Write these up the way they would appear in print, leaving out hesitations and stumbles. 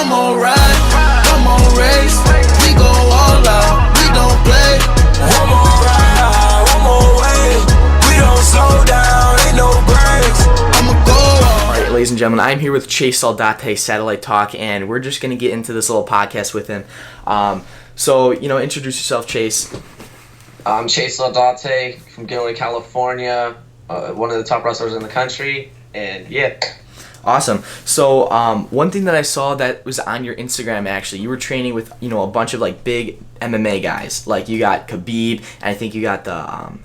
Come on, ride, come on, race. We go all out, we don't play. One more ride, one more way. We don't slow down, ain't no breaks. I'ma go all. All right, ladies and gentlemen, I'm here with Chase Saldate, Satellite Talk, and we're just going to get into this little podcast with him. So, introduce yourself, Chase. I'm Chase Saldate from Kilroy, California, one of the top wrestlers in the country, and yeah. Awesome. So, one thing that I saw that was on your Instagram, actually, you were training with, a bunch of, big MMA guys. Like, you got Khabib, and I think you got the,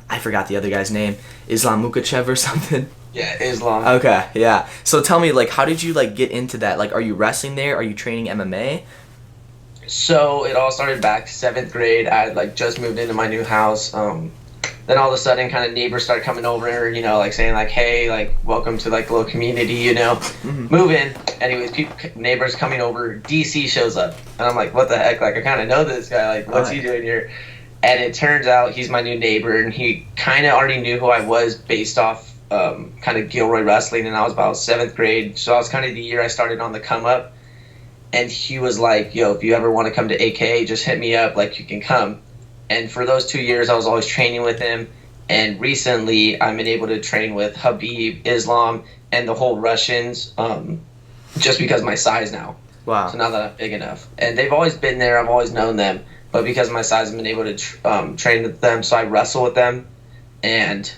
I forgot the other guy's name, Islam Makhachev or something. Yeah, Islam. Okay, yeah. So, tell me, how did you, get into that? Are you wrestling there? Are you training MMA? So, it all started back 7th grade. I had, just moved into my new house. Then all of a sudden, kind of neighbors started coming over, saying, hey, welcome to, the little community, Mm-hmm. Move in. Anyways, neighbors coming over, DC shows up. And I'm like, what the heck? I kind of know this guy. What's he doing here? And it turns out he's my new neighbor, and he kind of already knew who I was based off kind of Kilroy Wrestling, and I was about 7th grade. So I was kind of the year I started on the come up. And he was like, yo, if you ever want to come to AKA, just hit me up, you can come. And for those 2 years, I was always training with him. And recently, I've been able to train with Khabib, Islam, and the whole Russians, just because of my size now. Wow. So now that I'm big enough. And they've always been there. I've always known them. But because of my size, I've been able to train with them. So I wrestle with them. And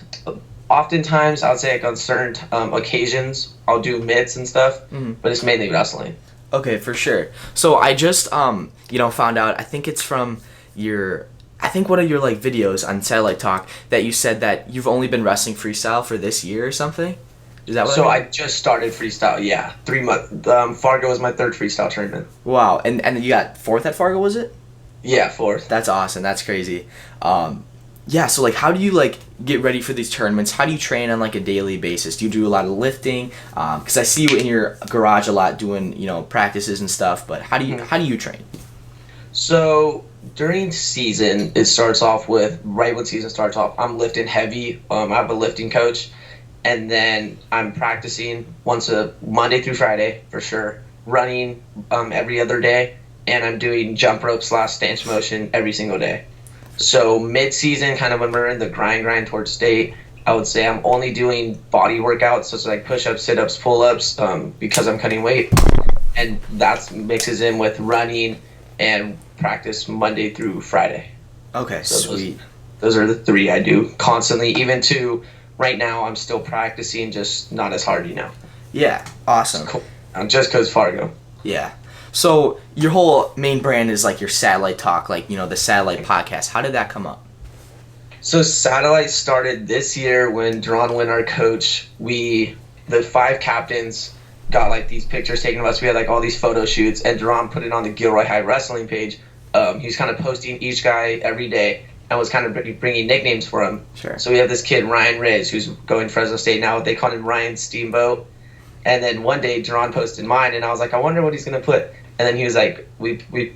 oftentimes, I would say on certain occasions, I'll do mitts and stuff. Mm-hmm. But it's mainly wrestling. Okay, for sure. So I just, found out, I think it's from one of your videos on Satellite Talk that you said that you've only been wrestling freestyle for this year or something. Is that what? So I just started freestyle. Yeah, 3 months. Fargo was my 3rd freestyle tournament. Wow, and you got 4th at Fargo, was it? Yeah, 4th. That's awesome. That's crazy. Yeah. So how do you get ready for these tournaments? How do you train on a daily basis? Do you do a lot of lifting? Because I see you in your garage a lot doing practices and stuff. But how do you train? So during season, it starts off with, right when season starts off, I'm lifting heavy. I have a lifting coach. And then I'm practicing Monday through Friday, for sure. Running every other day. And I'm doing jump rope / stance motion every single day. So mid-season, kind of when we're in the grind towards state, I would say I'm only doing body workouts, so it's push-ups, sit-ups, pull-ups, because I'm cutting weight. And that mixes in with running and practice Monday through Friday. Okay, so sweet. Those are the 3 I do constantly, even to right now I'm still practicing, just not as hard, Yeah, awesome. Cool. Just because Fargo. Yeah. So your whole main brand is your Satellite Talk, the Satellite Podcast. How did that come up? So Satellite started this year when Duran Wynn, our coach, the 5 captains got these pictures taken of us. We had all these photo shoots, and Duran put it on the Kilroy High Wrestling page. He was kind of posting each guy every day and was kind of bringing nicknames for him. Sure. So we have this kid, Ryan Riz, who's going to Fresno State now. They call him Ryan Steamboat. And then one day Duran posted mine, and I was like, I wonder what he's going to put. And then he was like,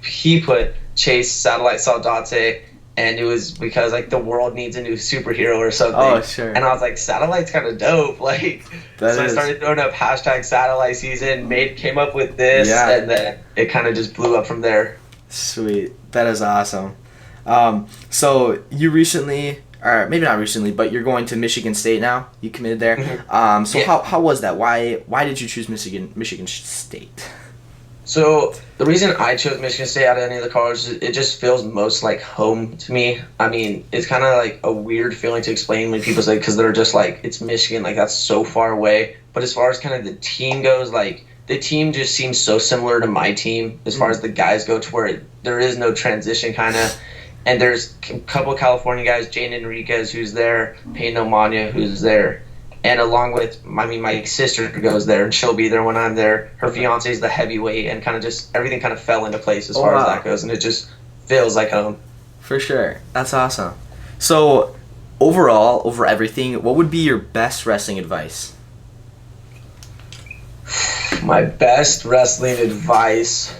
he put Chase Satellite Saldate, and it was because the world needs a new superhero or something. Oh, sure. And I was like, Satellite's kind of dope. So I started throwing up hashtag Satellite season, came up with this, and then it kind of just blew up from there. Sweet. That is awesome. So you recently, or maybe not recently, but you're going to Michigan State now. You committed there. Mm-hmm. So yeah. How was that? Why did you choose Michigan State? So the reason I chose Michigan State out of any of the colleges, it just feels most like home to me. I mean, it's kind of a weird feeling to explain when people say, because they're just it's Michigan, that's so far away. But as far as kind of the team goes, the team just seems so similar to my team as far as the guys go, to where there is no transition kind of. And there's a couple of California guys, Jane Enriquez, who's there, Payne Omania, who's there. And along with, my sister goes there, and she'll be there when I'm there. Her fiance is the heavyweight, and kind of just everything kind of fell into place as far as that goes, and it just feels like home. For sure. That's awesome. So, overall, over everything, what would be your best wrestling advice? My best wrestling advice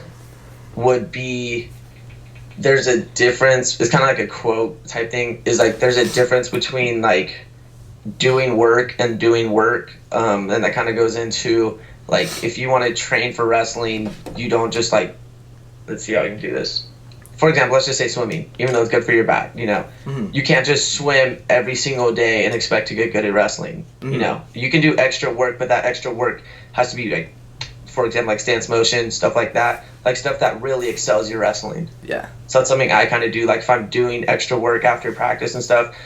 would be, there's a difference, it's kind of like a quote type thing, is there's a difference between doing work and doing work, and that kind of goes into Like, if you want to train for wrestling, you don't just, like, let's see how I can do this. For example, let's just say swimming, even though it's good for your back, you know. Mm-hmm. You can't just swim every single day and expect to get good at wrestling, you know. You can do extra work, but that extra work has to be, like, for example, like stance motion, stuff like that. Like, stuff that really excels your wrestling. Yeah. So that's something I kind of do. Like, if I'm doing extra work after practice and stuff,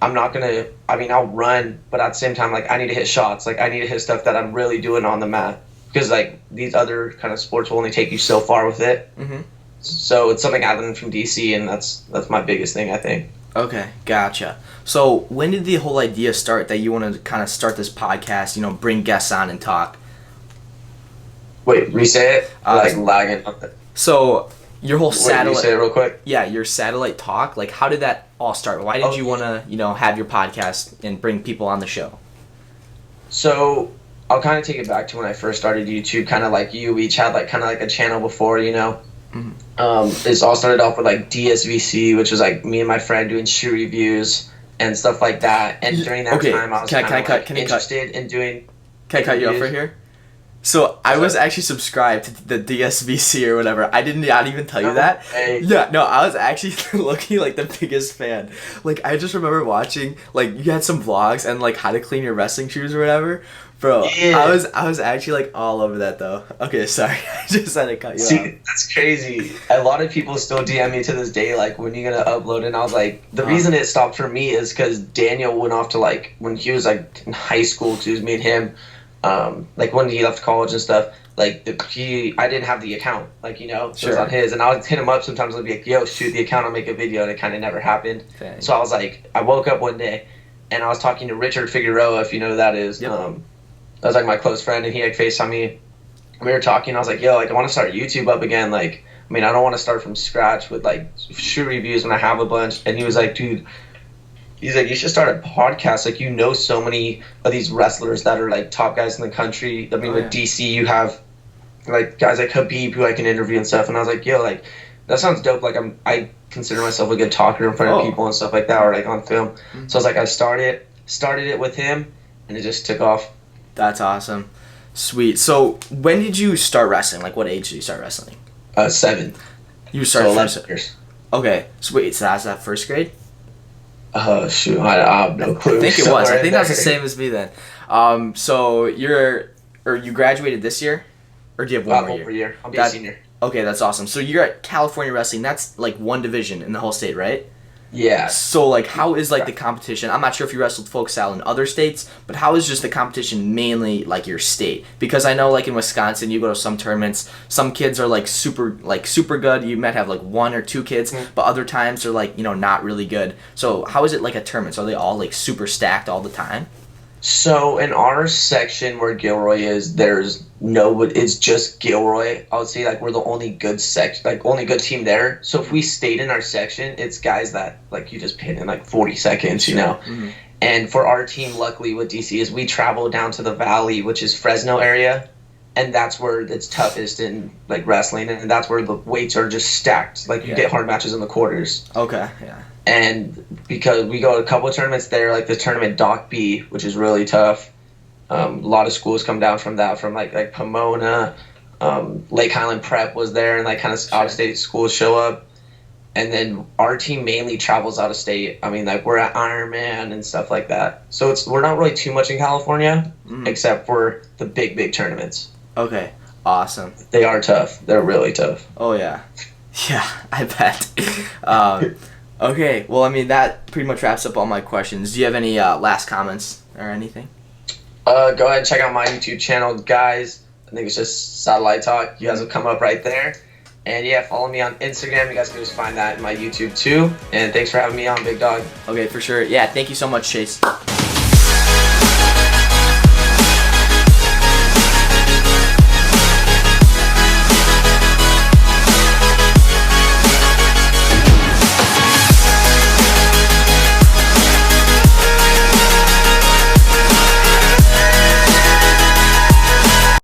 I'm not going to, I mean, I'll run, but at the same time, like, I need to hit shots. Like, I need to hit stuff that I'm really doing on the mat. Because, like, these other kind of sports will only take you so far with it. Mm-hmm. So it's something I learned from DC, and that's my biggest thing, I think. Okay, gotcha. So when did the whole idea start that you want to kind of start this podcast, you know, bring guests on and talk? Wait, re-say it? Like, lagging. So your whole satellite... Re-say it real quick? Yeah, your satellite talk, like, how did that all start? Why did you want to, you know, have your podcast and bring people on the show? So I'll kind of take it back to when I first started YouTube, kind of like you. We each had, like, kind of like a channel before, you know? This all started off with like DSVC, which was like me and my friend doing shoe reviews and stuff like that. And during that time, I was interested in doing. Can I cut you off right here? So I was actually subscribed to the DSVC or whatever. I did not even tell you that. Yeah, no, I was actually looking like the biggest fan. Like, I just remember watching, like, you had some vlogs and like how to clean your wrestling shoes or whatever. Bro, yeah. I was actually like all over that though. Okay, sorry, I just had to cut you off. See, that's crazy. A lot of people still DM me to this day, like, when are you gonna upload? And I was like, the reason it stopped for me is because Daniel went off to, like, when he was like in high school, because it was me and him. Like, when he left college and stuff, like, I didn't have the account, like, you know, so it was on his, and I would hit him up sometimes and be like, yo, shoot the account, I'll make a video, and it kind of never happened. Dang. So I was like, I woke up one day, and I was talking to Richard Figueroa, if you know who that is. Yep. That was like my close friend, and he like FaceTimed me. We were talking. I was like, yo, like, I want to start YouTube up again. Like, I mean, I don't want to start from scratch with like shoe reviews when I have a bunch. And he was like, dude, he's like, you should start a podcast. Like, you know, so many of these wrestlers that are like top guys in the country. I mean, with DC, you have like guys like Khabib who I can interview and stuff. And I was like, yo, like, that sounds dope. Like, I consider myself a good talker in front of people and stuff like that, or like on film. Mm-hmm. So I was like, I started it with him, and it just took off. That's awesome. Sweet. So when did you start wrestling? Like, what age did you start wrestling? 7. You started 11 years. Okay. Sweet. So that's that first grade? Shoot. I have no clue. I think it was. I think that's the same as me then. So you graduated this year? Or do you have one more year? I'll be a senior. Okay, that's awesome. So you're at California Wrestling. That's like one division in the whole state, right? Yeah. So, like, how is, like, the competition? I'm not sure if you wrestled folk style in other states, but how is just the competition mainly, like, your state? Because I know, like, in Wisconsin, you go to some tournaments, some kids are, like, super good. You might have, like, 1 or 2 kids, but other times they're, like, you know, not really good. So, how is it, like, a tournament? So are they all, like, super stacked all the time? So, in our section where Kilroy is, it's just Kilroy. I would say, like, we're the only good only good team there. So if we stayed in our section, it's guys that, like, you just pin in, like, 40 seconds, you know? Mm-hmm. And for our team, luckily, with DC, is we travel down to the Valley, which is Fresno area, and that's where it's toughest in, like, wrestling, and that's where the weights are just stacked. Like, you get hard matches in the quarters. Okay, yeah. And because we go to a couple of tournaments there, like the tournament Doc B, which is really tough. A lot of schools come down from that, from like Pomona, Lake Highland Prep was there, and like kind of out-of-state schools show up. And then our team mainly travels out of state. I mean, like, we're at Ironman and stuff like that. So we're not really too much in California, except for the big tournaments. Okay, awesome. They are tough. They're really tough. Oh yeah, yeah, I bet. Okay, well, I mean, that pretty much wraps up all my questions. Do you have any last comments or anything? Go ahead and check out my YouTube channel, guys. I think it's just Satellite Talk. You guys will come up right there. And yeah, follow me on Instagram. You guys can just find that in my YouTube too. And thanks for having me on, Big Dog. Okay, for sure. Yeah, thank you so much, Chase.